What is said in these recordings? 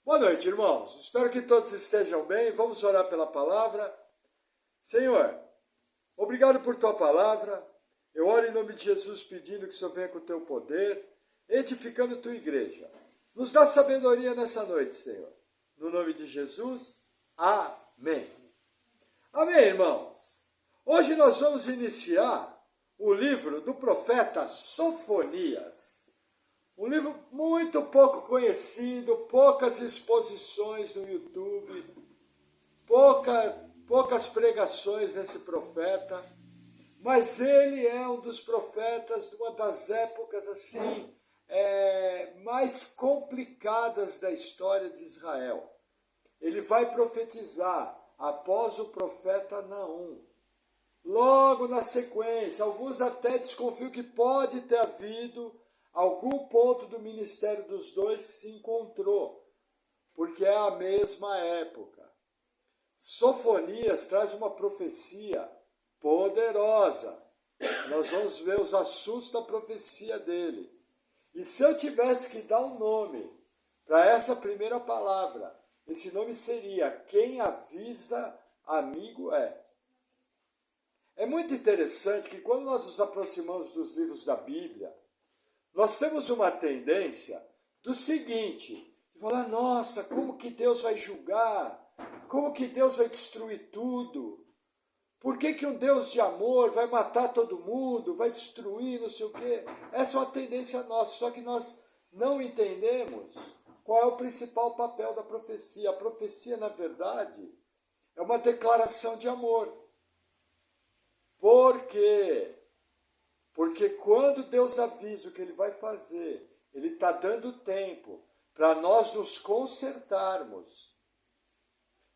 Boa noite, irmãos. Espero que todos estejam bem. Vamos orar pela palavra. Senhor, obrigado por tua palavra. Eu oro em nome de Jesus pedindo que o Senhor venha com o teu poder, edificando tua igreja. Nos dá sabedoria nessa noite, Senhor. No nome de Jesus, amém. Amém, irmãos. Hoje nós vamos iniciar o livro do profeta Sofonias. Um livro muito pouco conhecido, poucas exposições no YouTube, poucas pregações nesse profeta, mas ele é um dos profetas de uma das épocas assim mais complicadas da história de Israel. Ele vai profetizar após o profeta Naum. Logo na sequência, alguns até desconfiam que pode ter havido algum ponto do ministério dos dois que se encontrou, porque é a mesma época. Sofonias traz uma profecia poderosa. Nós vamos ver os assuntos da profecia dele. E se eu tivesse que dar um nome para essa primeira palavra, esse nome seria: quem avisa, amigo é. É muito interessante que quando nós nos aproximamos dos livros da Bíblia, nós temos uma tendência do seguinte: de falar, nossa, como que Deus vai julgar? Como que Deus vai destruir tudo? Por que um Deus de amor vai matar todo mundo, vai destruir, não sei o quê? Essa é uma tendência nossa, só que nós não entendemos qual é o principal papel da profecia. A profecia, na verdade, é uma declaração de amor. Por quê? Porque quando Deus avisa o que Ele vai fazer, Ele está dando tempo para nós nos consertarmos,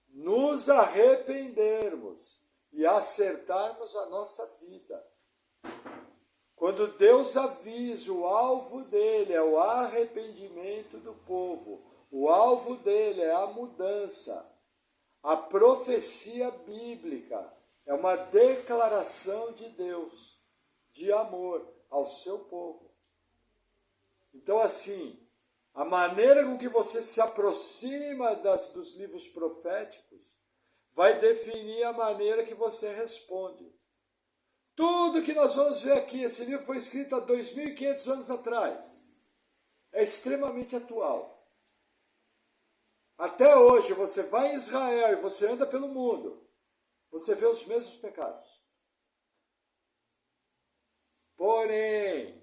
nos arrependermos e acertarmos a nossa vida. Quando Deus avisa, o alvo dele é o arrependimento do povo, o alvo dele é a mudança. A profecia bíblica é uma declaração de Deus de amor ao seu povo. Então, assim, a maneira com que você se aproxima dos livros proféticos vai definir a maneira que você responde. Tudo que nós vamos ver aqui, esse livro foi escrito há 2.500 anos atrás, é extremamente atual. Até hoje, você vai em Israel e você anda pelo mundo, você vê os mesmos pecados. Porém,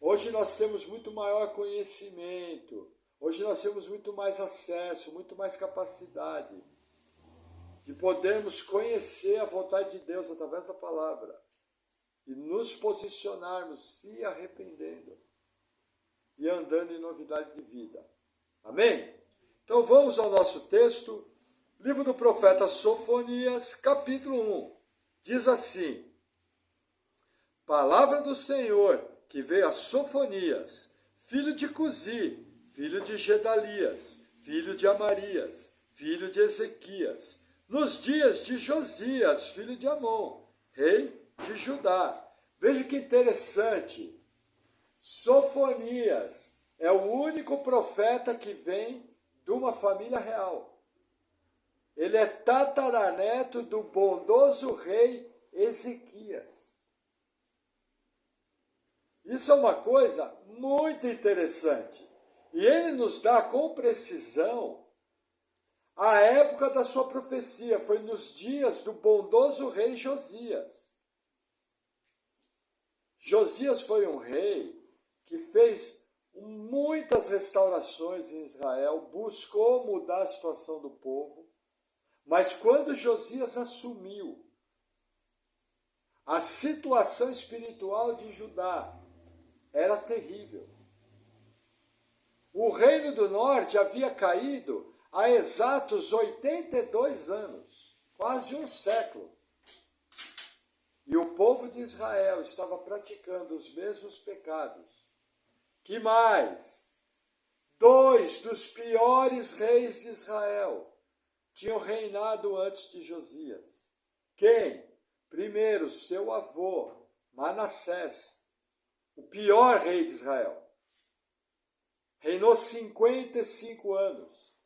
hoje nós temos muito maior conhecimento, hoje nós temos muito mais acesso, muito mais capacidade de podermos conhecer a vontade de Deus através da palavra e nos posicionarmos se arrependendo e andando em novidade de vida. Amém? Então vamos ao nosso texto, livro do profeta Sofonias, capítulo 1. Diz assim: Palavra do Senhor que veio a Sofonias, filho de Cusi, filho de Gedalias, filho de Amarias, filho de Ezequias, nos dias de Josias, filho de Amon, rei de Judá. Veja que interessante. Sofonias é o único profeta que vem de uma família real. Ele é tataraneto do bondoso rei Ezequias. Isso é uma coisa muito interessante. E ele nos dá com precisão a época da sua profecia. Foi nos dias do bondoso rei Josias. Josias foi um rei que fez muitas restaurações em Israel, buscou mudar a situação do povo, mas quando Josias assumiu, a situação espiritual de Judá era terrível. O reino do norte havia caído há exatos 82 anos, quase um século. E o povo de Israel estava praticando os mesmos pecados. Que mais? 2 dos piores reis de Israel tinham reinado antes de Josias. Quem? Primeiro, seu avô, Manassés, o pior rei de Israel. Reinou 55 anos.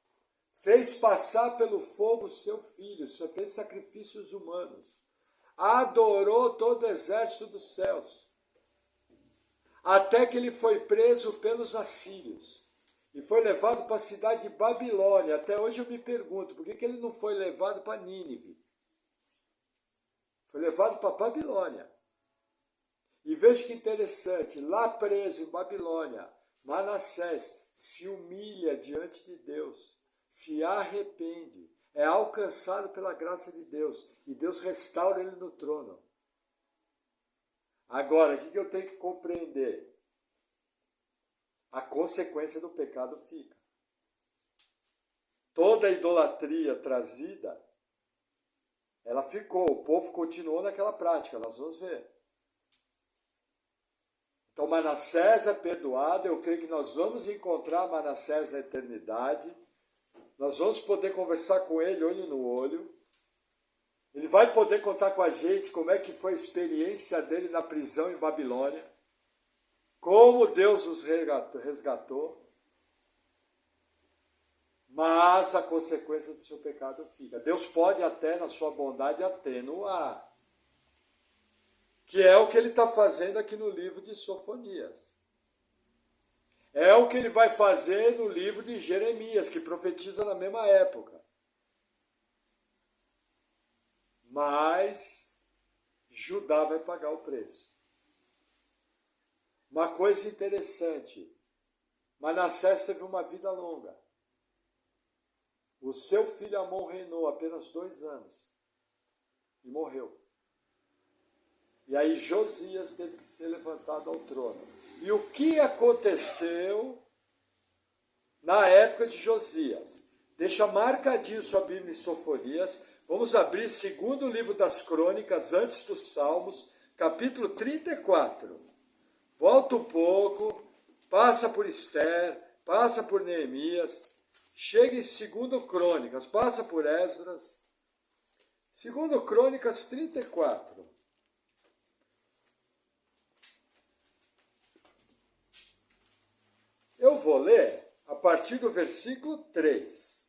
fez passar pelo fogo seu filho, só fez sacrifícios humanos, adorou todo o exército dos céus, até que ele foi preso pelos assírios e foi levado para a cidade de Babilônia. Até hoje eu me pergunto, por que ele não foi levado para Nínive? Foi levado para Babilônia. E veja que interessante, lá preso em Babilônia, Manassés se humilha diante de Deus, se arrepende, é alcançado pela graça de Deus, e Deus restaura ele no trono. Agora, o que eu tenho que compreender? A consequência do pecado fica. Toda a idolatria trazida, ela ficou, o povo continuou naquela prática, nós vamos ver. Então Manassés é perdoado, eu creio que nós vamos encontrar Manassés na eternidade, nós vamos poder conversar com ele olho no olho, ele vai poder contar com a gente como é que foi a experiência dele na prisão em Babilônia, como Deus os resgatou, mas a consequência do seu pecado fica. Deus pode até, na sua bondade, atenuar, que é o que ele está fazendo aqui no livro de Sofonias. É o que ele vai fazer no livro de Jeremias, que profetiza na mesma época. Mas Judá vai pagar o preço. Uma coisa interessante, Manassés teve uma vida longa. O seu filho Amon reinou apenas 2 anos e morreu. E aí Josias teve que ser levantado ao trono. E o que aconteceu na época de Josias? Deixa marcadinho sua Bíblia em Sofonias. Vamos abrir segundo livro das Crônicas, antes dos Salmos, capítulo 34. Volta um pouco, passa por Esther, passa por Neemias, chega em segundo Crônicas, passa por Esdras. Segundo Crônicas 34. Eu vou ler a partir do versículo 3.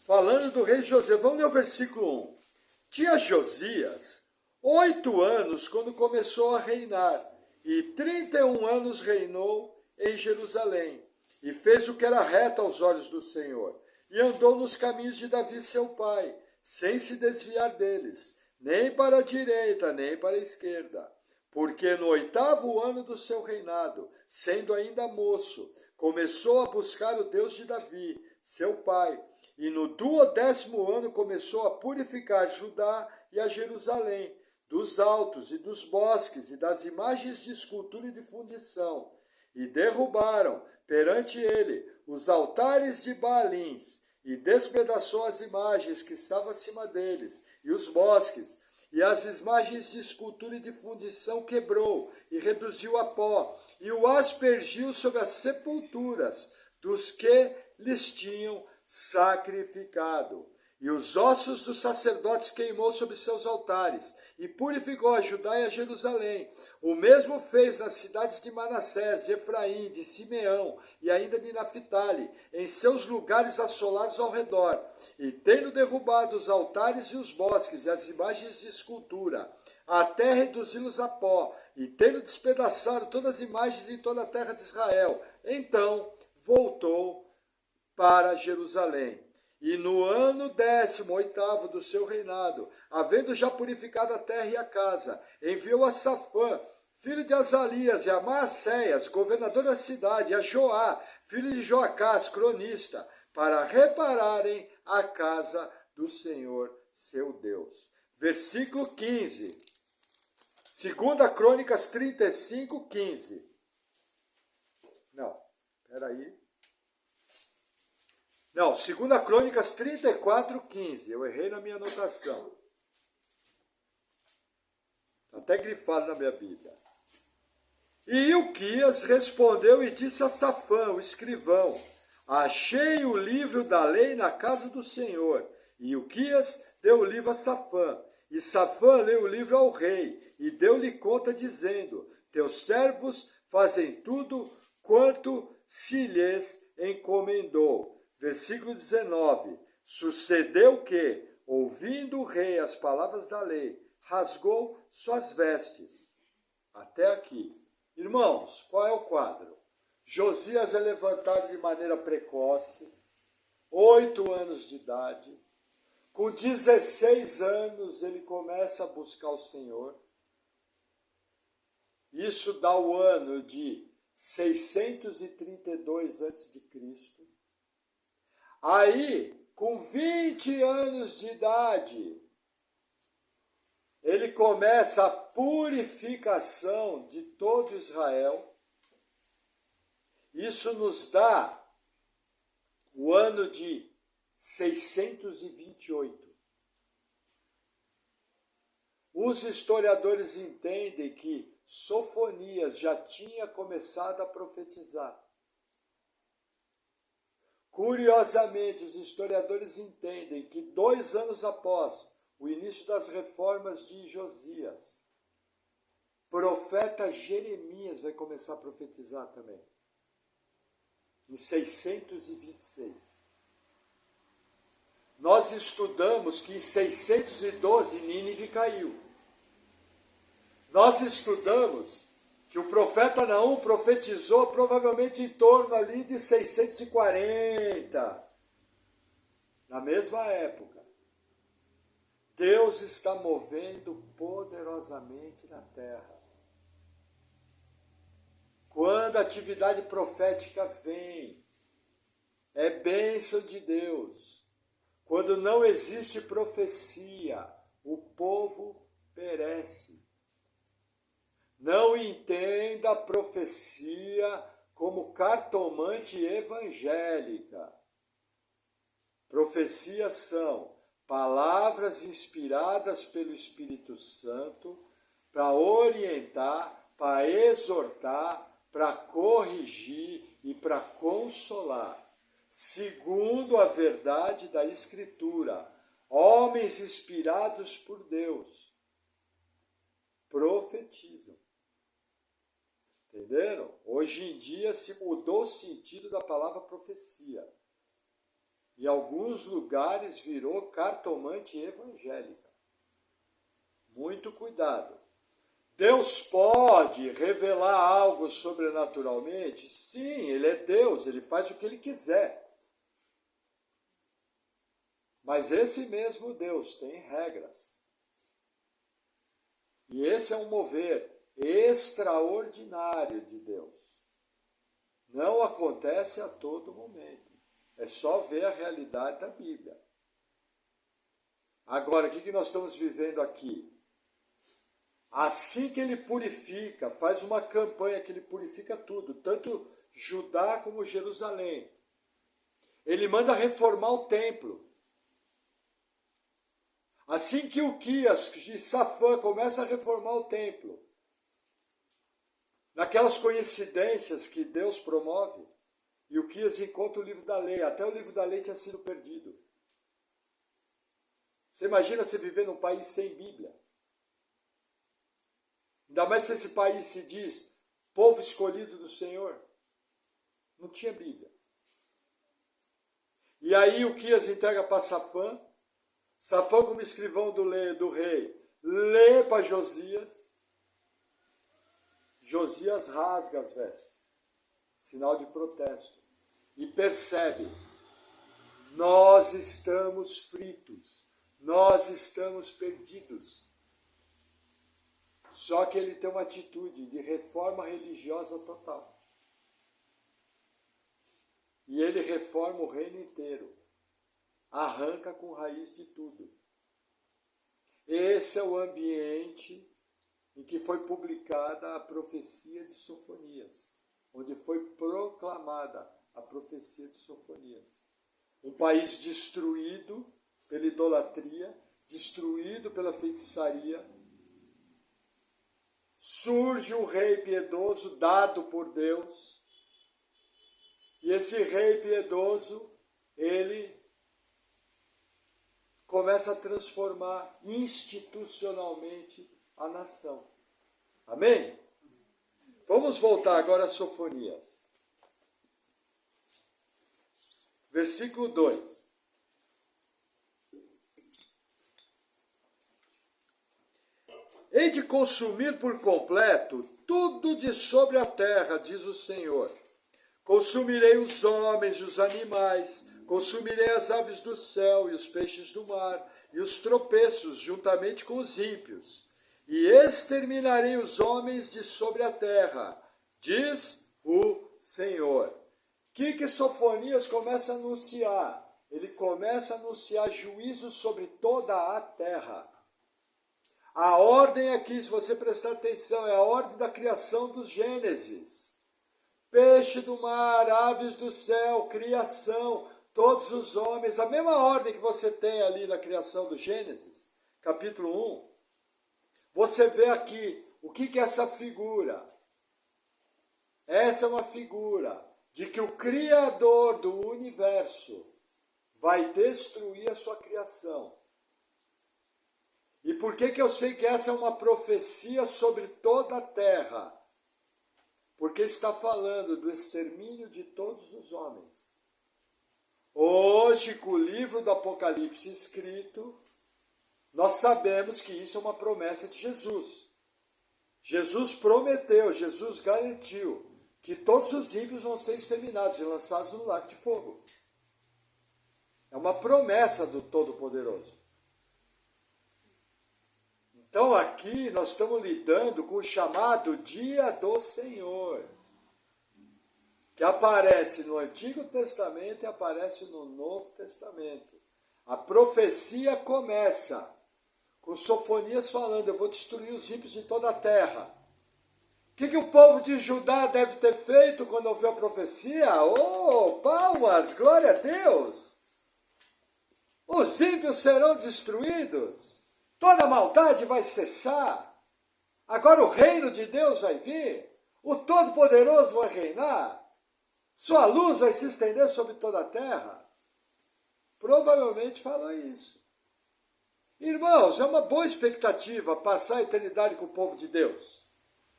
Falando do rei Josias, vamos ler o versículo 1. Tinha Josias 8 anos quando começou a reinar, e 31 anos reinou em Jerusalém, e fez o que era reto aos olhos do Senhor, e andou nos caminhos de Davi seu pai, sem se desviar deles, nem para a direita, nem para a esquerda. Porque no 8º ano do seu reinado, sendo ainda moço, começou a buscar o Deus de Davi, seu pai, e no 12º ano começou a purificar Judá e a Jerusalém, dos altos e dos bosques e das imagens de escultura e de fundição, e derrubaram perante ele os altares de Baalins, e despedaçou as imagens que estavam acima deles, e os bosques, e as imagens de escultura e de fundição quebrou, e reduziu a pó, e o aspergiu sobre as sepulturas dos que lhes tinham sacrificado. E os ossos dos sacerdotes queimou sobre seus altares, e purificou a Judá e a Jerusalém. O mesmo fez nas cidades de Manassés, de Efraim, de Simeão, e ainda de Naphtali, em seus lugares assolados ao redor. E tendo derrubado os altares e os bosques, e as imagens de escultura, até reduzi-los a pó, e tendo despedaçado todas as imagens em toda a terra de Israel, então voltou para Jerusalém. E no ano 18º do seu reinado, havendo já purificado a terra e a casa, enviou a Safã, filho de Azalias, e a Maacéias, governador da cidade, e a Joá, filho de Joacás, cronista, para repararem a casa do Senhor, seu Deus. Versículo 15. 2 Crônicas 35, 15. Não, peraí. Não, 2 Crônicas 34, 15. Eu errei na minha anotação. Está até grifado na minha Bíblia. E Ilquias respondeu e disse a Safã, o escrivão: achei o livro da lei na casa do Senhor. E Ilquias deu o livro a Safã. E Safã leu o livro ao rei e deu-lhe conta, dizendo: teus servos fazem tudo quanto se lhes encomendou. Versículo 19. Sucedeu que, ouvindo o rei as palavras da lei, rasgou suas vestes. Até aqui. Irmãos, qual é o quadro? Josias é levantado de maneira precoce, 8 anos de idade. Com 16 anos ele começa a buscar o Senhor. Isso dá o ano de 632 a.C. Aí, com 20 anos de idade, ele começa a purificação de todo Israel. Isso nos dá o ano de 628. Os historiadores entendem que Sofonias já tinha começado a profetizar. Curiosamente, os historiadores entendem que 2 anos após o início das reformas de Josias, profeta Jeremias vai começar a profetizar também, em 626. Nós estudamos que em 612 Nínive caiu. Nós estudamos que o profeta Naum profetizou provavelmente em torno ali de 640, na mesma época. Deus está movendo poderosamente na terra. Quando a atividade profética vem, é bênção de Deus. Quando não existe profecia, o povo perece. Não entenda a profecia como cartomante evangélica. Profecias são palavras inspiradas pelo Espírito Santo para orientar, para exortar, para corrigir e para consolar, segundo a verdade da Escritura. Homens inspirados por Deus profetizam. Entenderam? Hoje em dia se mudou o sentido da palavra profecia. Em alguns lugares virou cartomante evangélica. Muito cuidado. Deus pode revelar algo sobrenaturalmente? Sim, Ele é Deus, Ele faz o que Ele quiser. Mas esse mesmo Deus tem regras. E esse é um mover extraordinário de Deus. Não acontece a todo momento. É só ver a realidade da Bíblia. Agora, o que nós estamos vivendo aqui? Assim que ele purifica, faz uma campanha que ele purifica tudo, tanto Judá como Jerusalém. Ele manda reformar o templo. Assim que Uquias de Safã começa a reformar o templo, naquelas coincidências que Deus promove, e Uquias encontra o livro da lei. Até o livro da lei tinha sido perdido. Você imagina você viver num país sem Bíblia? Ainda mais se esse país se diz povo escolhido do Senhor. Não tinha Bíblia. E aí Uquias entrega para Safã. Safã, como escrivão do rei, lê para Josias. Josias rasga as vestes, sinal de protesto. E percebe, nós estamos fritos, nós estamos perdidos. Só que ele tem uma atitude de reforma religiosa total. E ele reforma o reino inteiro. Arranca com raiz de tudo. Esse é o ambiente em que foi publicada a profecia de Sofonias, onde foi proclamada a profecia de Sofonias. Um país destruído pela idolatria, destruído pela feitiçaria. Surge um rei piedoso dado por Deus. E esse rei piedoso, ele começa a transformar institucionalmente a nação. Amém? Vamos voltar agora a Sofonias. Versículo 2. Hei de consumir por completo tudo de sobre a terra, diz o Senhor. Consumirei os homens e os animais, consumirei as aves do céu e os peixes do mar, e os tropeços, juntamente com os ímpios. E exterminarei os homens de sobre a terra, diz o Senhor. O que Sofonias começa a anunciar? Ele começa a anunciar juízo sobre toda a terra. A ordem aqui, se você prestar atenção, é a ordem da criação dos Gênesis. Peixe do mar, aves do céu, criação, todos os homens, a mesma ordem que você tem ali na criação do Gênesis, capítulo 1. Você vê aqui, o que é essa figura? Essa é uma figura de que o Criador do universo vai destruir a sua criação. E por que eu sei que essa é uma profecia sobre toda a terra? Porque está falando do extermínio de todos os homens. Hoje, com o livro do Apocalipse escrito, nós sabemos que isso é uma promessa de Jesus. Jesus prometeu, Jesus garantiu que todos os ímpios vão ser exterminados e lançados no lago de fogo. É uma promessa do Todo-Poderoso. Então aqui nós estamos lidando com o chamado Dia do Senhor, que aparece no Antigo Testamento e aparece no Novo Testamento. A profecia começa com Sofonias falando, eu vou destruir os ímpios de toda a terra. O que o povo de Judá deve ter feito quando ouviu a profecia? Oh, palmas, glória a Deus! Os ímpios serão destruídos. Toda maldade vai cessar. Agora o reino de Deus vai vir. O Todo-Poderoso vai reinar. Sua luz vai se estender sobre toda a terra. Provavelmente falou isso. Irmãos, é uma boa expectativa passar a eternidade com o povo de Deus.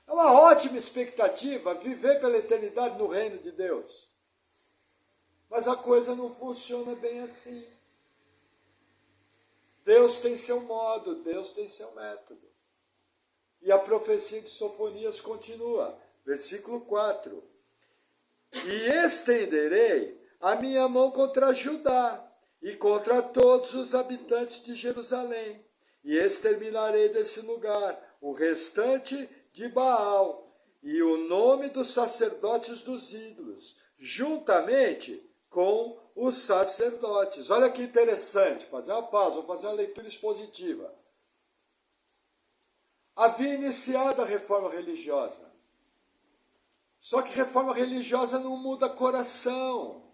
É uma ótima expectativa viver pela eternidade no reino de Deus. Mas a coisa não funciona bem assim. Deus tem seu modo, Deus tem seu método. E a profecia de Sofonias continua, versículo 4. E estenderei a minha mão contra Judá e contra todos os habitantes de Jerusalém, e exterminarei desse lugar o restante de Baal e o nome dos sacerdotes dos ídolos, juntamente com os sacerdotes. Olha que interessante, fazer uma pausa, vou fazer uma leitura expositiva. Havia iniciado a reforma religiosa. Só que reforma religiosa não muda coração.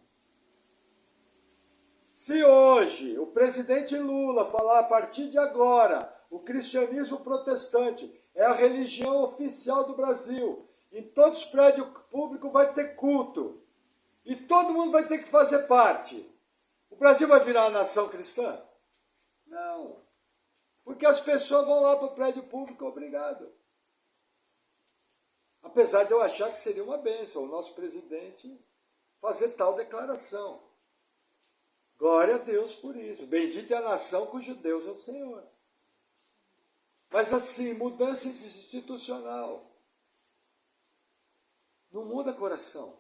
Se hoje o presidente Lula falar a partir de agora, o cristianismo protestante é a religião oficial do Brasil, em todos os prédios públicos vai ter culto, e todo mundo vai ter que fazer parte. O Brasil vai virar uma nação cristã? Não. Porque as pessoas vão lá para o prédio público obrigado. Apesar de eu achar que seria uma bênção o nosso presidente fazer tal declaração. Glória a Deus por isso. Bendita é a nação cujo Deus é o Senhor. Mas assim, mudança institucional. Não muda coração.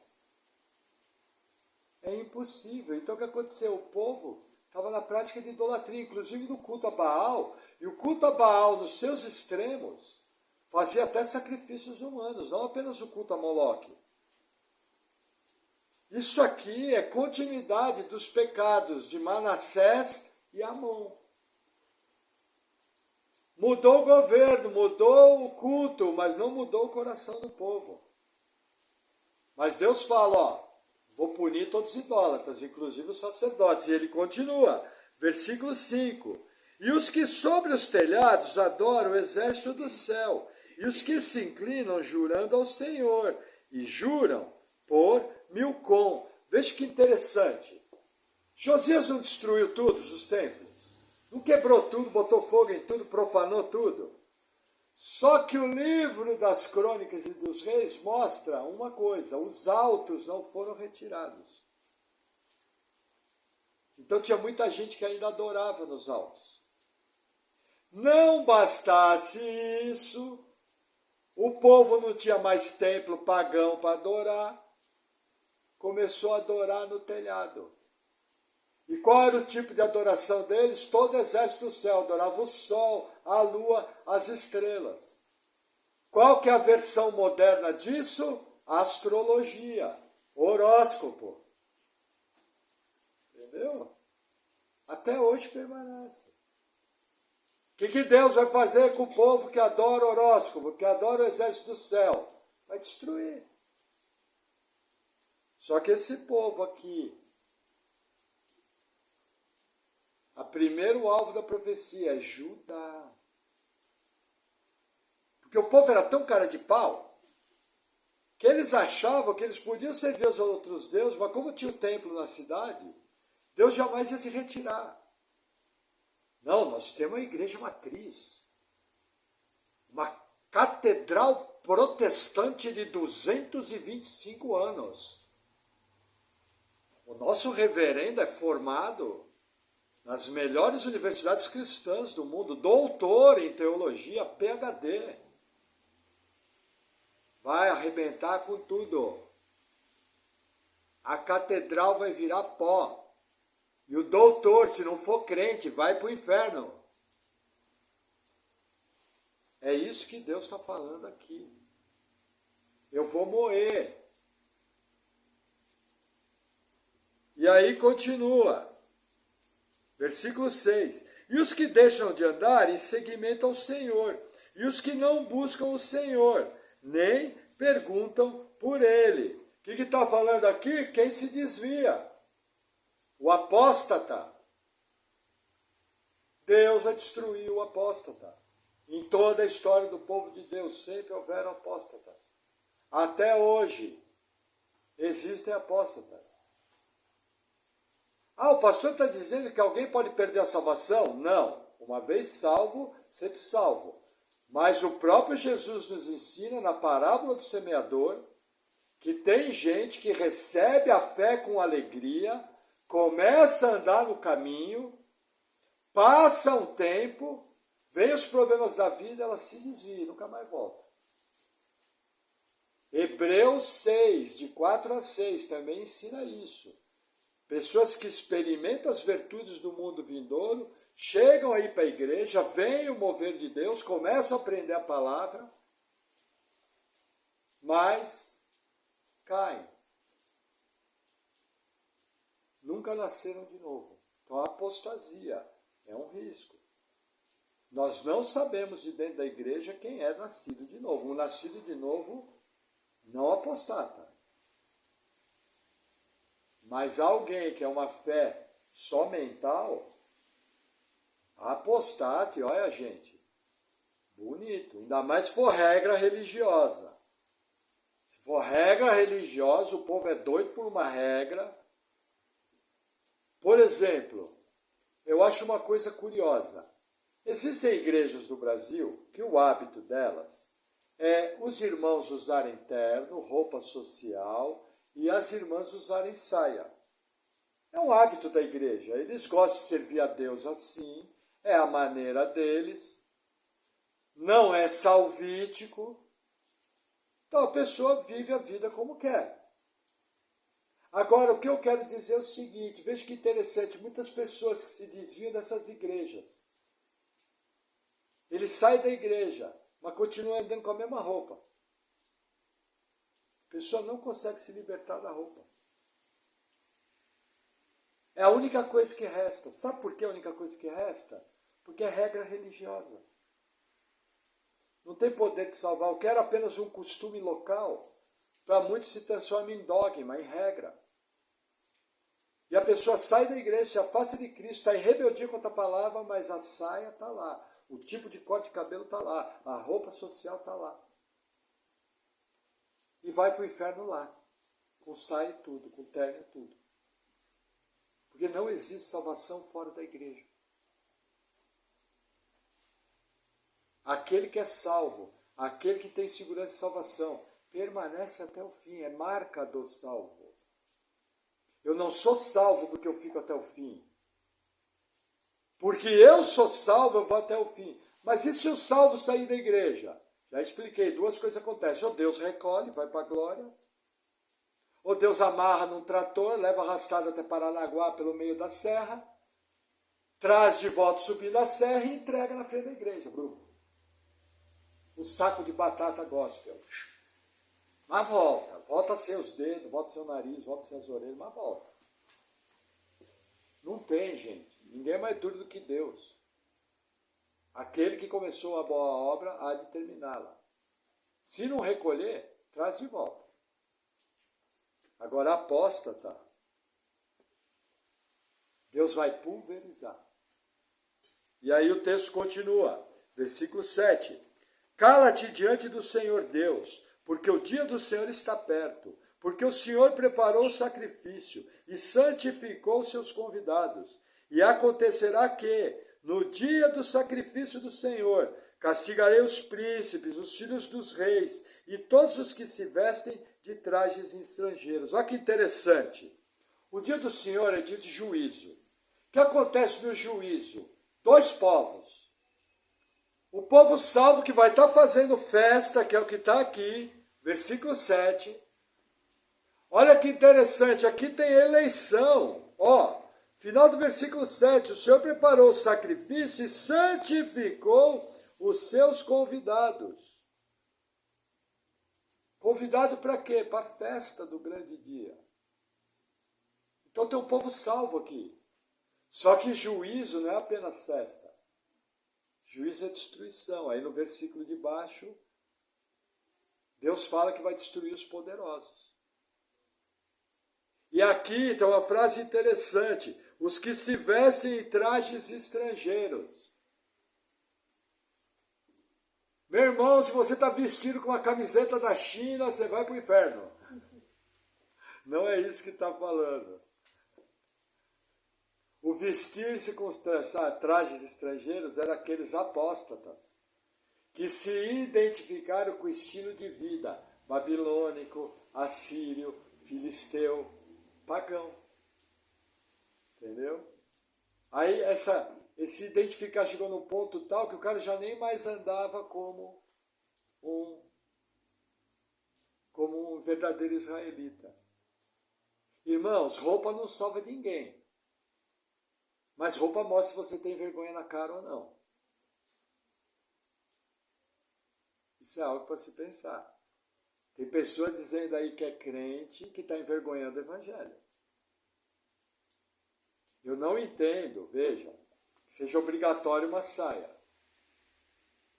É impossível. Então o que aconteceu? O povo estava na prática de idolatria, inclusive no culto a Baal. E o culto a Baal, nos seus extremos, fazia até sacrifícios humanos, não apenas o culto a Moloque. Isso aqui é continuidade dos pecados de Manassés e Amon. Mudou o governo, mudou o culto, mas não mudou o coração do povo. Mas Deus fala, ó, vou punir todos os idólatras, inclusive os sacerdotes. E ele continua, versículo 5. E os que sobre os telhados adoram o exército do céu, e os que se inclinam jurando ao Senhor, e juram por Milcom. Veja que interessante. Josias não destruiu todos os templos? Não quebrou tudo, botou fogo em tudo, profanou tudo. Só que o livro das Crônicas e dos Reis mostra uma coisa: os altos não foram retirados. Então tinha muita gente que ainda adorava nos altos. Não bastasse isso, o povo não tinha mais templo pagão para adorar, começou a adorar no telhado. E qual era o tipo de adoração deles? Todo o exército do céu adorava o sol, a lua, as estrelas. Qual que é a versão moderna disso? Astrologia, horóscopo. Entendeu? Até hoje permanece. O que Deus vai fazer com o povo que adora horóscopo, que adora o exército do céu? Vai destruir. Só que esse povo aqui, o primeiro alvo da profecia é Judá. Porque o povo era tão cara de pau, que eles achavam que eles podiam servir aos outros deuses, mas como tinha o templo na cidade, Deus jamais ia se retirar. Não, nós temos uma igreja matriz, uma catedral protestante de 225 anos. O nosso reverendo é formado nas melhores universidades cristãs do mundo, doutor em teologia, PhD. Vai arrebentar com tudo. A catedral vai virar pó. E o doutor, se não for crente, vai para o inferno. É isso que Deus está falando aqui. Eu vou morrer. E aí continua. Versículo 6. E os que deixam de andar em seguimento ao Senhor, e os que não buscam o Senhor, nem perguntam por Ele. O que está falando aqui? Quem se desvia. O apóstata. Deus vai destruir o apóstata. Em toda a história do povo de Deus, sempre houveram apóstatas. Até hoje, existem apóstatas. Ah, o pastor está dizendo que alguém pode perder a salvação? Não. Uma vez salvo, sempre salvo. Mas o próprio Jesus nos ensina na parábola do semeador que tem gente que recebe a fé com alegria, começa a andar no caminho, passa um tempo, vem os problemas da vida, ela se desvia, nunca mais volta. Hebreus 6, de 4 a 6, também ensina isso. Pessoas que experimentam as virtudes do mundo vindouro, chegam aí para a igreja, veem o mover de Deus, começam a aprender a palavra, mas caem. Nunca nasceram de novo. Então a apostasia é um risco. Nós não sabemos de dentro da igreja quem é nascido de novo. Um nascido de novo não apostata. Mas alguém que é uma fé só mental, apostate, olha gente, bonito. Ainda mais se for regra religiosa. Se for regra religiosa, o povo é doido por uma regra. Por exemplo, eu acho uma coisa curiosa. Existem igrejas do Brasil que o hábito delas é os irmãos usarem terno, roupa social e as irmãs usarem saia. É um hábito da igreja. Eles gostam de servir a Deus assim, é a maneira deles, não é salvítico. Então a pessoa vive a vida como quer. Agora, o que eu quero dizer é o seguinte, veja que interessante, muitas pessoas que se desviam dessas igrejas, eles saem da igreja, mas continuam andando com a mesma roupa. A pessoa não consegue se libertar da roupa. É a única coisa que resta. Sabe por que é a única coisa que resta? Porque é regra religiosa. Não tem poder de salvar. O que era apenas um costume local, para muitos se transforma em dogma, em regra. E a pessoa sai da igreja, se afasta de Cristo, está em rebeldia contra a palavra, mas a saia está lá. O tipo de corte de cabelo está lá. A roupa social está lá. E vai para o inferno lá. Com saia e tudo, com terno e tudo. Porque não existe salvação fora da igreja. Aquele que é salvo, aquele que tem segurança e salvação, permanece até o fim, é marca do salvo. Eu não sou salvo porque eu fico até o fim. Porque eu sou salvo, eu vou até o fim. Mas e se o salvo sair da igreja? Já expliquei, duas coisas acontecem. Ou Deus recolhe, vai para a glória. Ou Deus amarra num trator, leva arrastado até Paranaguá pelo meio da serra, traz de volta subindo a serra e entrega na frente da igreja, Bruno. O saco de batata gospel. Mas volta sem os dedos, volta sem o nariz, volta sem as orelhas, mas volta. Não tem, gente. Ninguém é mais duro do que Deus. Aquele que começou a boa obra há de terminá-la. Se não recolher, traz de volta. Agora apóstata, Deus vai pulverizar. E aí o texto continua, versículo 7. Cala-te diante do Senhor Deus, porque o dia do Senhor está perto, porque o Senhor preparou o sacrifício e santificou seus convidados. E acontecerá que, no dia do sacrifício do Senhor, castigarei os príncipes, os filhos dos reis e todos os que se vestem de trajes estrangeiros. Olha que interessante. O dia do Senhor é dia de juízo. O que acontece no juízo? Dois povos. O povo salvo que vai estar fazendo festa, que é o que está aqui, versículo 7. Olha que interessante, aqui tem eleição. Ó, final do versículo 7, o Senhor preparou o sacrifício e santificou os seus convidados. Convidado para quê? Para a festa do grande dia. Então tem um povo salvo aqui. Só que juízo não é apenas festa. Juízo é destruição. Aí no versículo de baixo, Deus fala que vai destruir os poderosos. E aqui tem uma frase interessante. Os que se vestem em trajes estrangeiros. Meu irmão, se você está vestido com uma camiseta da China, você vai para o inferno. Não é isso que está falando. O vestir-se com trajes estrangeiros era aqueles apóstatas que se identificaram com o estilo de vida babilônico, assírio, filisteu, pagão. Entendeu? Aí esse identificar chegou num ponto tal que o cara já nem mais andava como um verdadeiro israelita. Irmãos, roupa não salva ninguém. Mas roupa mostra se você tem vergonha na cara ou não. Isso é algo para se pensar. Tem pessoa dizendo aí que é crente que está envergonhando o evangelho. Eu não entendo, veja, que seja obrigatório uma saia.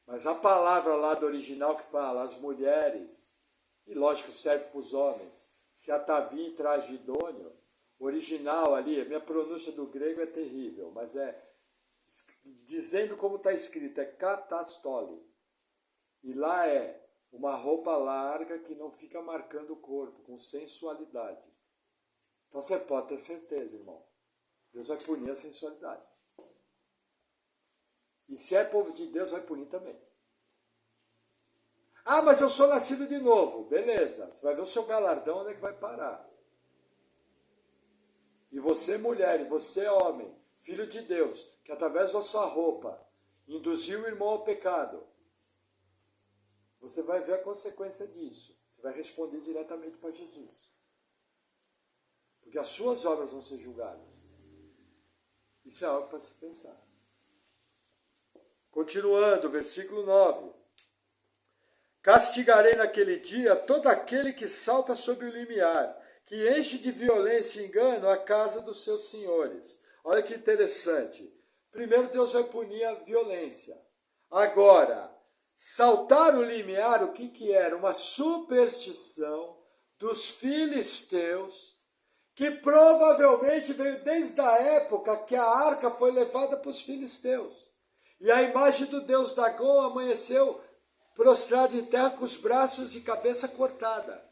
Mas a palavra lá do original que fala as mulheres, e lógico serve para os homens, se ataviam em traje idôneo, original ali, a minha pronúncia do grego é terrível, mas dizendo como está escrito, é katastole. E lá é uma roupa larga que não fica marcando o corpo, com sensualidade. Então você pode ter certeza, irmão. Deus vai punir a sensualidade. E se é povo de Deus, vai punir também. Ah, mas eu sou nascido de novo. Beleza, você vai ver o seu galardão onde é que vai parar. E você, mulher, e você, homem, filho de Deus, que através da sua roupa induziu o irmão ao pecado, você vai ver a consequência disso. Você vai responder diretamente para Jesus. Porque as suas obras vão ser julgadas. Isso é algo para se pensar. Continuando, versículo 9. Castigarei naquele dia todo aquele que salta sobre o limiar, que enche de violência e engano a casa dos seus senhores. Olha que interessante. Primeiro Deus vai punir a violência. Agora, saltar o limiar, o que era? Uma superstição dos filisteus, que provavelmente veio desde a época que a arca foi levada para os filisteus. E a imagem do deus Dagom amanheceu prostrado em terra com os braços e cabeça cortada.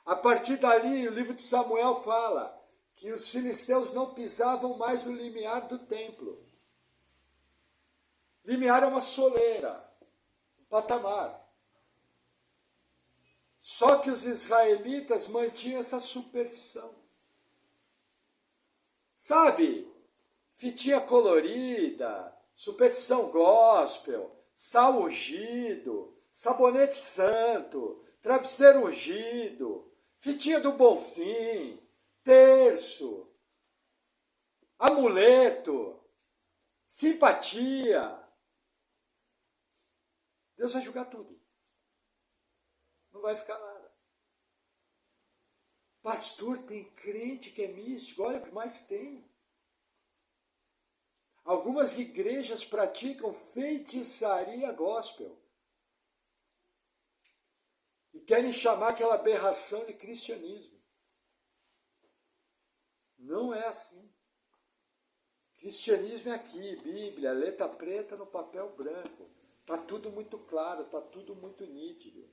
A partir dali, o livro de Samuel fala que os filisteus não pisavam mais o limiar do templo. Limiar é uma soleira. patamar. Só que os israelitas mantinham essa superstição. Sabe? Fitinha colorida, superstição gospel, sal ungido, sabonete santo, travesseiro ungido, fitinha do Bonfim, terço, amuleto, simpatia. Deus vai julgar tudo. Não vai ficar nada. Pastor, tem crente que é místico, olha o que mais tem. Algumas igrejas praticam feitiçaria gospel. E querem chamar aquela aberração de cristianismo. Não é assim. Cristianismo é aqui, Bíblia, letra preta no papel branco. Está tudo muito claro, está tudo muito nítido.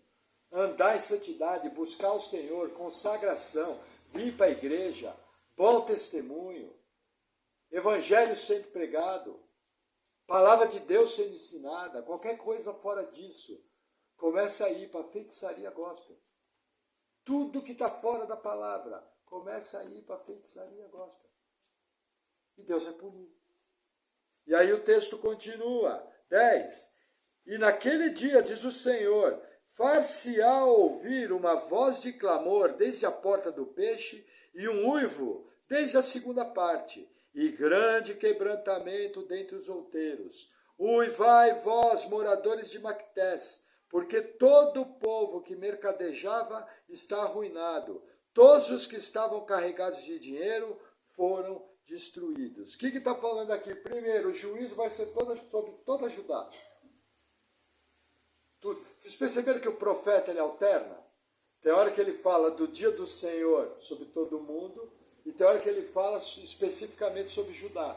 Andar em santidade, buscar o Senhor, consagração, vir para a igreja, bom testemunho, evangelho sempre pregado, palavra de Deus sendo ensinada, qualquer coisa fora disso, começa a ir para a feitiçaria gospel. Tudo que está fora da palavra, começa a ir para a feitiçaria gospel. E Deus vai punir. E aí o texto continua, 10. E naquele dia, diz o Senhor, far-se-á ouvir uma voz de clamor desde a porta do peixe e um uivo desde a segunda parte, e grande quebrantamento dentre os outeiros. Uivai vós, moradores de Mactés, porque todo o povo que mercadejava está arruinado. Todos os que estavam carregados de dinheiro foram destruídos. O que está falando aqui? Primeiro, o juízo vai ser sobre toda Judá. Tudo. Vocês perceberam que o profeta ele alterna? Tem hora que ele fala do dia do Senhor sobre todo mundo, e tem hora que ele fala especificamente sobre Judá.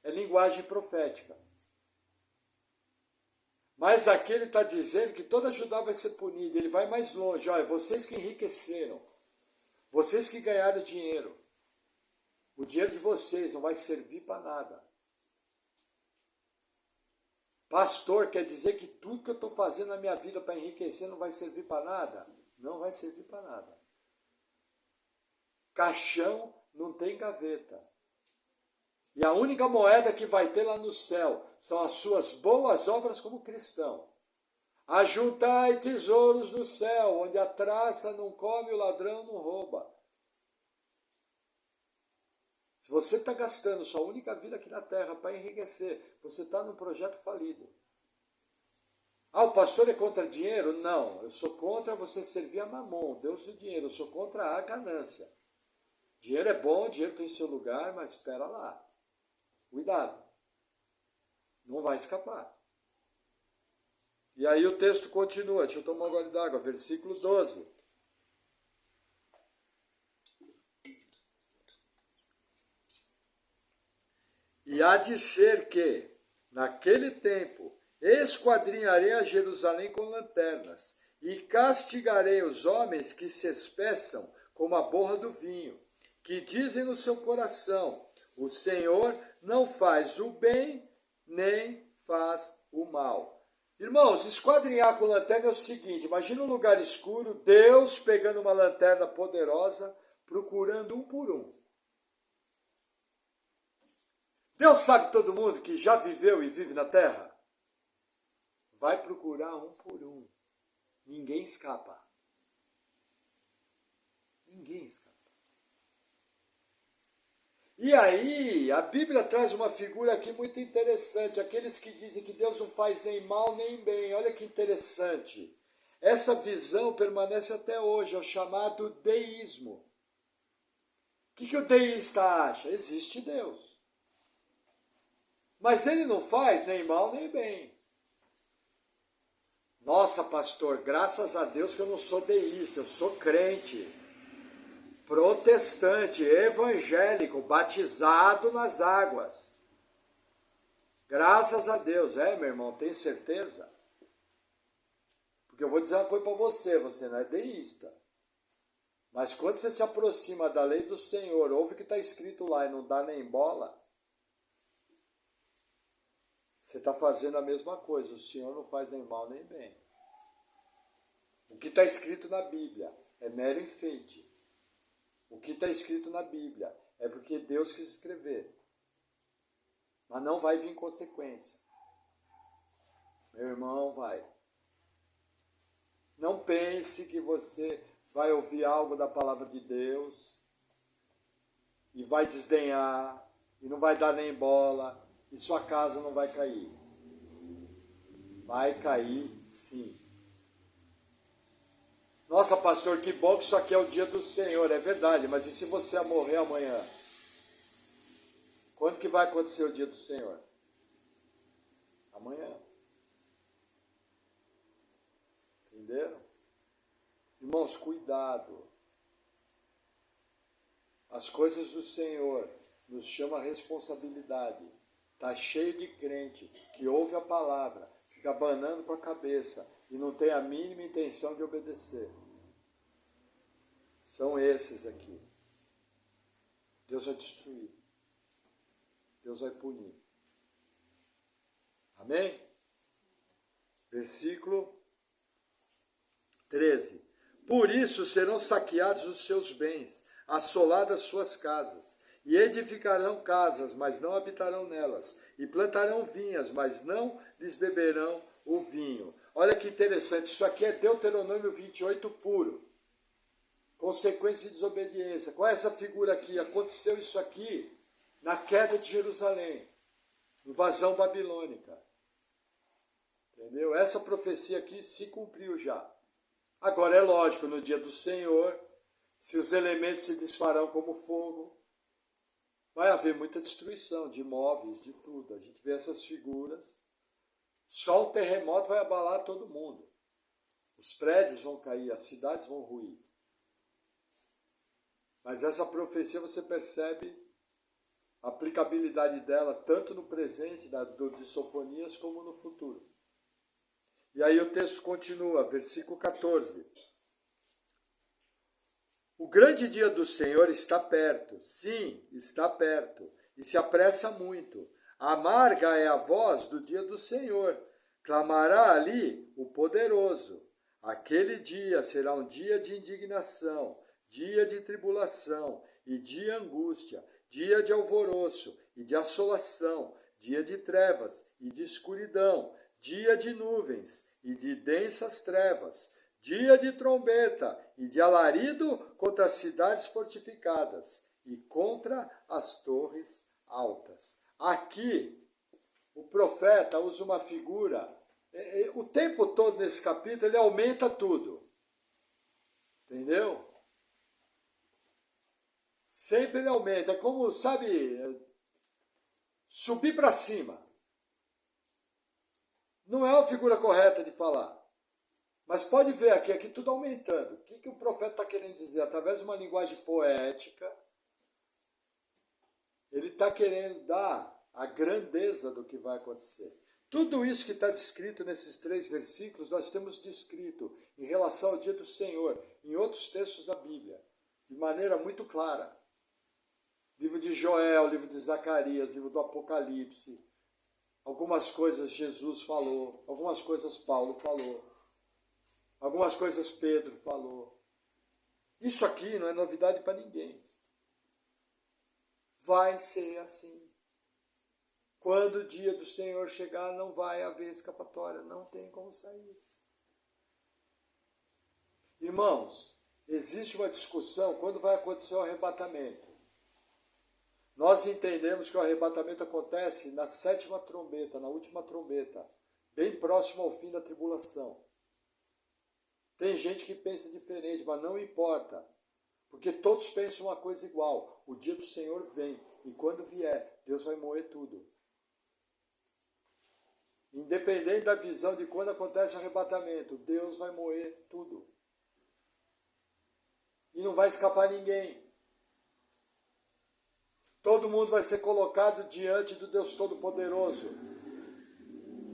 É linguagem profética. Mas aqui ele está dizendo que toda Judá vai ser punida. Ele vai mais longe. Olha, vocês que enriqueceram, vocês que ganharam dinheiro, o dinheiro de vocês não vai servir para nada. Pastor, quer dizer que tudo que eu estou fazendo na minha vida para enriquecer não vai servir para nada? Não vai servir para nada. Caixão não tem gaveta. E a única moeda que vai ter lá no céu são as suas boas obras como cristão. Ajuntai tesouros no céu, onde a traça não come, o ladrão não rouba. Se você está gastando sua única vida aqui na terra para enriquecer, você está num projeto falido. Ah, o pastor é contra dinheiro? Não, eu sou contra você servir a Mamon, Deus do dinheiro. Eu sou contra a ganância. Dinheiro é bom, dinheiro tem seu lugar, mas espera lá. Cuidado. Não vai escapar. E aí o texto continua, deixa eu tomar um gole d'água, versículo 12. E há de ser que, naquele tempo, esquadrinharei a Jerusalém com lanternas, e castigarei os homens que se espeçam como a borra do vinho, que dizem no seu coração, o Senhor não faz o bem, nem faz o mal. Irmãos, esquadrinhar com lanterna é o seguinte, imagina um lugar escuro, Deus pegando uma lanterna poderosa, procurando um por um. Deus sabe todo mundo que já viveu e vive na terra? Vai procurar um por um. Ninguém escapa. Ninguém escapa. E aí, a Bíblia traz uma figura aqui muito interessante. Aqueles que dizem que Deus não faz nem mal nem bem. Olha que interessante. Essa visão permanece até hoje. É o chamado deísmo. O que o deísta acha? Existe Deus. Mas ele não faz nem mal nem bem. Nossa, pastor, graças a Deus que eu não sou deísta, eu sou crente, protestante, evangélico, batizado nas águas. Graças a Deus, meu irmão, tem certeza? Porque eu vou dizer uma coisa para você, você não é deísta. Mas quando você se aproxima da lei do Senhor, ouve o que está escrito lá e não dá nem bola, Você está fazendo a mesma coisa, o Senhor não faz nem mal nem bem. O que está escrito na Bíblia é mero enfeite. O que está escrito na Bíblia é porque Deus quis escrever. Mas não vai vir consequência. Meu irmão, vai. Não pense que você vai ouvir algo da palavra de Deus e vai desdenhar, e não vai dar nem bola, e sua casa não vai cair. Vai cair sim. Nossa, pastor, que bom que isso aqui é o dia do Senhor. É verdade, mas e se você morrer amanhã? Quando que vai acontecer o dia do Senhor? Amanhã. Entenderam? Irmãos, cuidado. As coisas do Senhor nos chamam a responsabilidade. Está cheio de crente que ouve a palavra, fica abanando com a cabeça e não tem a mínima intenção de obedecer. São esses aqui. Deus vai destruir. Deus vai punir. Amém? Versículo 13. Por isso serão saqueados os seus bens, assoladas suas casas, e edificarão casas, mas não habitarão nelas, e plantarão vinhas, mas não lhes beberão o vinho. Olha que interessante, isso aqui é Deuteronômio 28 puro. Consequência de desobediência. Qual é essa figura aqui? Aconteceu isso aqui na queda de Jerusalém, invasão babilônica. Entendeu? Essa profecia aqui se cumpriu já. Agora é lógico, no dia do Senhor, se os elementos se desfarão como fogo, vai haver muita destruição de imóveis, de tudo. A gente vê essas figuras. Só o terremoto vai abalar todo mundo. Os prédios vão cair, as cidades vão ruir. Mas essa profecia você percebe a aplicabilidade dela tanto no presente de Sofonias como no futuro. E aí o texto continua, versículo 14. O grande dia do Senhor está perto, sim, está perto, e se apressa muito. Amarga é a voz do dia do Senhor, clamará ali o poderoso. Aquele dia será um dia de indignação, dia de tribulação e de angústia, dia de alvoroço e de assolação, dia de trevas e de escuridão, dia de nuvens e de densas trevas, dia de trombeta e de alarido contra as cidades fortificadas e contra as torres altas. Aqui, o profeta usa uma figura, o tempo todo nesse capítulo ele aumenta tudo. Entendeu? Sempre ele aumenta. É como, sabe, subir para cima. Não é a figura correta de falar. Mas pode ver aqui tudo aumentando. O que o profeta está querendo dizer? Através de uma linguagem poética, ele está querendo dar a grandeza do que vai acontecer. Tudo isso que está descrito nesses 3 versículos, nós temos descrito em relação ao dia do Senhor, em outros textos da Bíblia, de maneira muito clara. Livro de Joel, livro de Zacarias, livro do Apocalipse. Algumas coisas Jesus falou, algumas coisas Paulo falou, algumas coisas Pedro falou. Isso aqui não é novidade para ninguém. Vai ser assim. Quando o dia do Senhor chegar, não vai haver escapatória, não tem como sair. Irmãos, existe uma discussão quando vai acontecer o arrebatamento. Nós entendemos que o arrebatamento acontece na 7ª trombeta, na última trombeta, bem próximo ao fim da tribulação. Tem gente que pensa diferente, mas não importa, porque todos pensam uma coisa igual. O dia do Senhor vem, e quando vier, Deus vai moer tudo. Independente da visão de quando acontece o arrebatamento, Deus vai moer tudo. E não vai escapar ninguém. Todo mundo vai ser colocado diante do Deus Todo-Poderoso.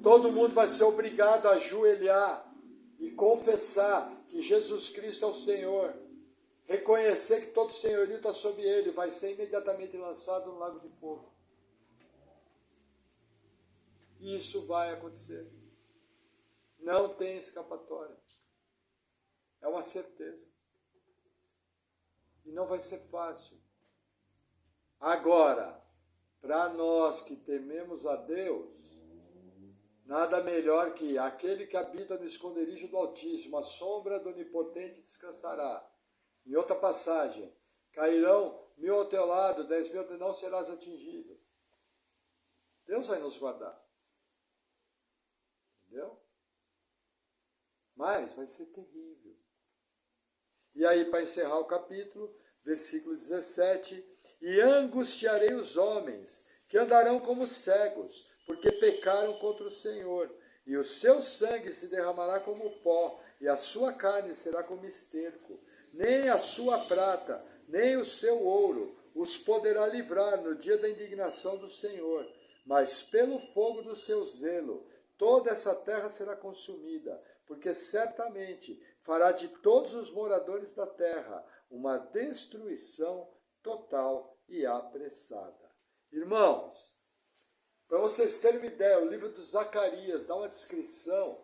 Todo mundo vai ser obrigado a ajoelhar e confessar que Jesus Cristo é o Senhor. Reconhecer que todo senhorio está sobre ele. Vai ser imediatamente lançado no lago de fogo. E isso vai acontecer. Não tem escapatória. É uma certeza. E não vai ser fácil. Agora, para nós que tememos a Deus, nada melhor que aquele que habita no esconderijo do Altíssimo, a sombra do Onipotente descansará. Em outra passagem, cairão 1000 ao teu lado, 10.000 não serás atingido. Deus vai nos guardar. Entendeu? Mas vai ser terrível. E aí, para encerrar o capítulo, versículo 17, e angustiarei os homens, que andarão como cegos, porque pecaram contra o Senhor, e o seu sangue se derramará como pó, e a sua carne será como esterco. Nem a sua prata, nem o seu ouro os poderá livrar no dia da indignação do Senhor, mas pelo fogo do seu zelo, toda essa terra será consumida, porque certamente fará de todos os moradores da terra uma destruição total e apressada. Irmãos, para vocês terem uma ideia, o livro de Zacarias dá uma descrição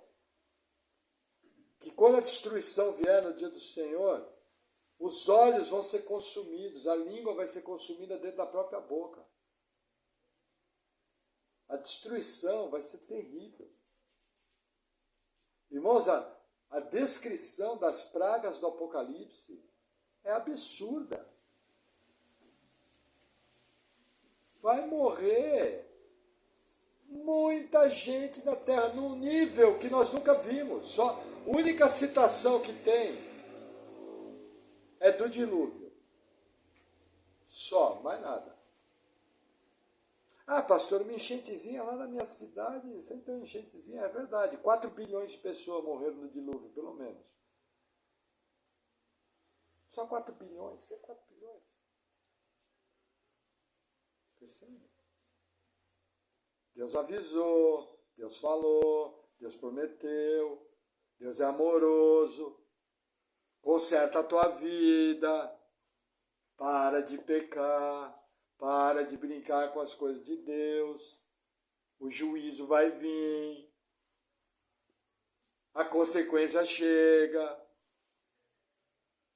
que quando a destruição vier no dia do Senhor, os olhos vão ser consumidos, a língua vai ser consumida dentro da própria boca. A destruição vai ser terrível. Irmãos, a descrição das pragas do Apocalipse é absurda. Vai morrer muita gente na Terra, num nível que nós nunca vimos. Só a única citação que tem é do dilúvio. Só, mais nada. Ah, pastor, uma enchentezinha lá na minha cidade, sempre tem uma enchentezinha, é verdade. 4 bilhões de pessoas morreram no dilúvio, pelo menos. Só 4 bilhões, o que é 4 bilhões? Percebe? Deus avisou, Deus falou, Deus prometeu, Deus é amoroso, conserta a tua vida, para de pecar, para de brincar com as coisas de Deus, o juízo vai vir, a consequência chega,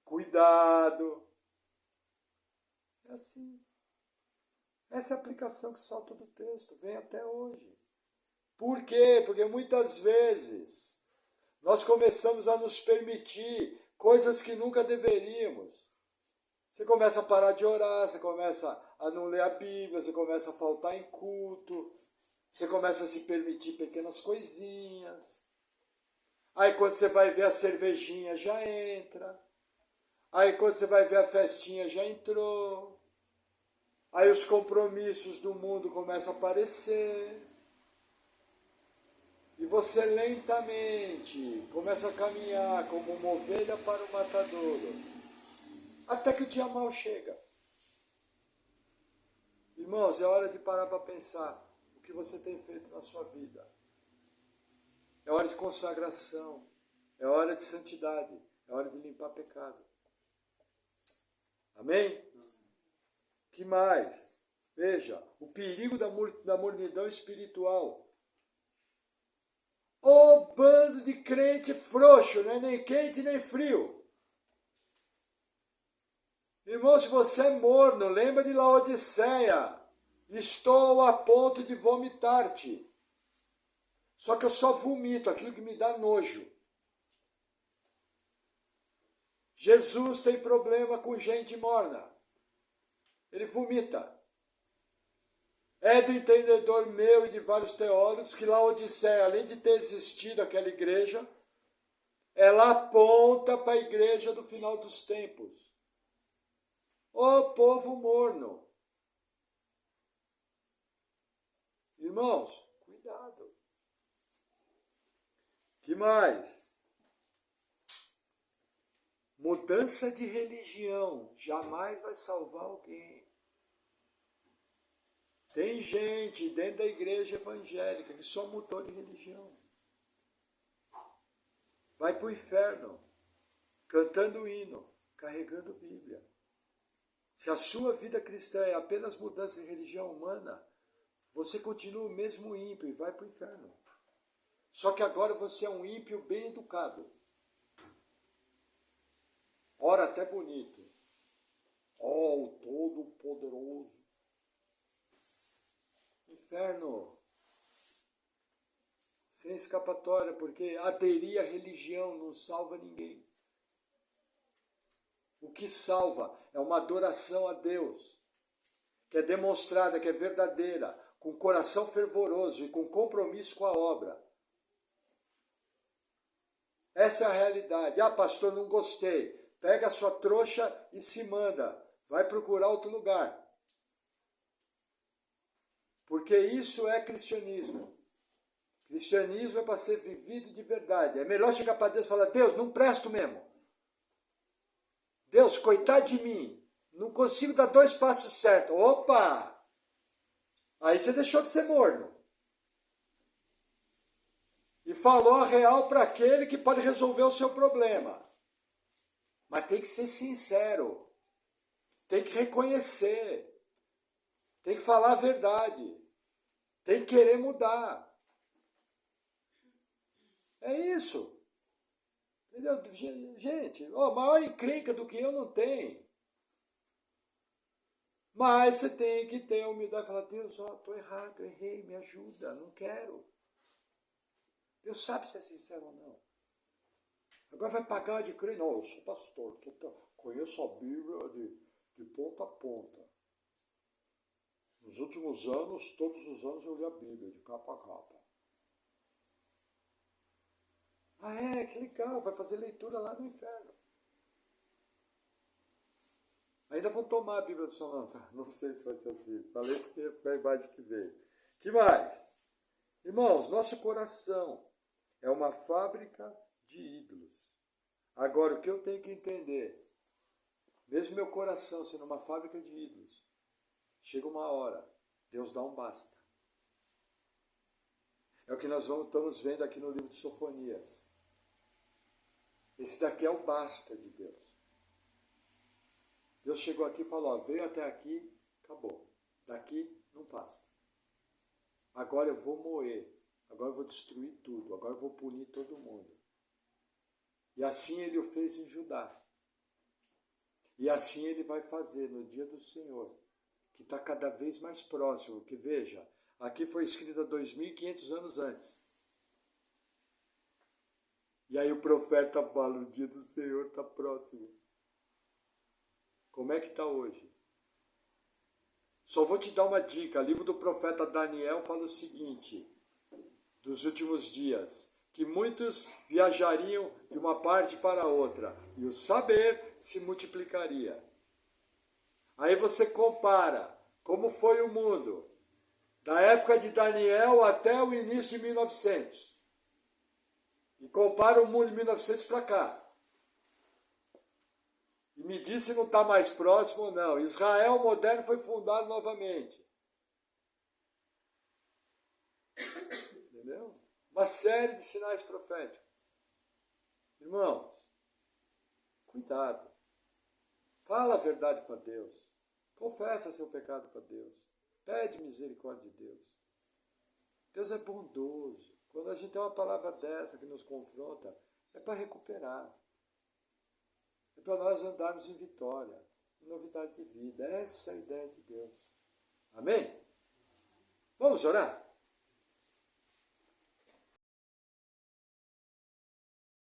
cuidado. É assim. Essa é a aplicação que solta do texto, vem até hoje. Por quê? Porque muitas vezes nós começamos a nos permitir coisas que nunca deveríamos. Você começa a parar de orar, você começa a não ler a Bíblia, você começa a faltar em culto, você começa a se permitir pequenas coisinhas. Aí quando você vai ver a cervejinha já entra. Aí quando você vai ver a festinha já entrou. Aí os compromissos do mundo começam a aparecer. E você lentamente começa a caminhar como uma ovelha para o matadouro. Até que o dia mau chega. Irmãos, é hora de parar para pensar o que você tem feito na sua vida. É hora de consagração. É hora de santidade. É hora de limpar pecado. Amém? Que mais? Veja, o perigo da mornidão espiritual. Ô bando de crente frouxo, não é nem quente nem frio. Irmão, se você é morno, lembra de Laodiceia. Estou a ponto de vomitar-te. Só que eu só vomito aquilo que me dá nojo. Jesus tem problema com gente morna. Ele vomita. É do entendedor meu e de vários teólogos que Laodiceia, além de ter existido aquela igreja, ela aponta para a igreja do final dos tempos. Ô povo morno. Irmãos, cuidado. Que mais? Mudança de religião jamais vai salvar alguém. Tem gente dentro da igreja evangélica que só mudou de religião. Vai para o inferno, cantando hino, carregando Bíblia. Se a sua vida cristã é apenas mudança de religião humana, você continua o mesmo ímpio e vai para o inferno. Só que agora você é um ímpio bem educado. Ora até bonito. Oh, o Todo-Poderoso. Inferno. Sem escapatória, porque aderir à religião não salva ninguém. O que salva é uma adoração a Deus, que é demonstrada, que é verdadeira, com coração fervoroso e com compromisso com a obra. Essa é a realidade. Ah, pastor, não gostei. Pega a sua trouxa e se manda. Vai procurar outro lugar. Porque isso é cristianismo. Cristianismo é para ser vivido de verdade. É melhor chegar para Deus e falar, Deus, não presto mesmo. Deus, coitado de mim. Não consigo dar 2 passos certos. Opa! Aí você deixou de ser morno. E falou a real para aquele que pode resolver o seu problema. Mas tem que ser sincero. Tem que reconhecer. Tem que falar a verdade. Tem que querer mudar. É isso. Entendeu? Gente, maior encrenca do que eu não tem. Mas você tem que ter a humildade e falar, Deus, estou errado, errei, me ajuda, não quero. Deus sabe se é sincero ou não. Agora vai pagar de crer. Não, eu sou pastor, conheço a Bíblia de ponta a ponta. Nos últimos anos, todos os anos eu li a Bíblia, de capa a capa. Ah, que legal, vai fazer leitura lá no inferno. Ainda vão tomar a Bíblia do São Leão. Não sei se vai ser assim. Falei porque foi a imagem que veio. Que mais? Irmãos, nosso coração é uma fábrica de ídolos. Agora, o que eu tenho que entender, mesmo meu coração sendo uma fábrica de ídolos, chega uma hora, Deus dá um basta. É o que nós estamos vendo aqui no livro de Sofonias. Esse daqui é o basta de Deus. Deus chegou aqui e falou, veio até aqui, acabou. Daqui não passa. Agora eu vou moer. Agora eu vou destruir tudo. Agora eu vou punir todo mundo. E assim ele o fez em Judá. E assim ele vai fazer no dia do Senhor, que está cada vez mais próximo. Que veja, aqui foi escrito há 2.500 anos antes. E aí o profeta fala, o dia do Senhor está próximo. Como é que está hoje? Só vou te dar uma dica. O livro do profeta Daniel fala o seguinte, dos últimos dias, que muitos viajariam de uma parte para outra, e o saber se multiplicaria. Aí você compara como foi o mundo, da época de Daniel até o início de 1900. E compara o mundo de 1900 para cá. E me diz se não está mais próximo ou não. Israel moderno foi fundado novamente. Entendeu? Uma série de sinais proféticos. Irmãos, cuidado. Fala a verdade para Deus. Confessa seu pecado para Deus. Pede misericórdia de Deus. Deus é bondoso. Quando a gente tem uma palavra dessa que nos confronta, é para recuperar. É para nós andarmos em vitória, em novidade de vida. Essa é a ideia de Deus. Amém? Vamos orar?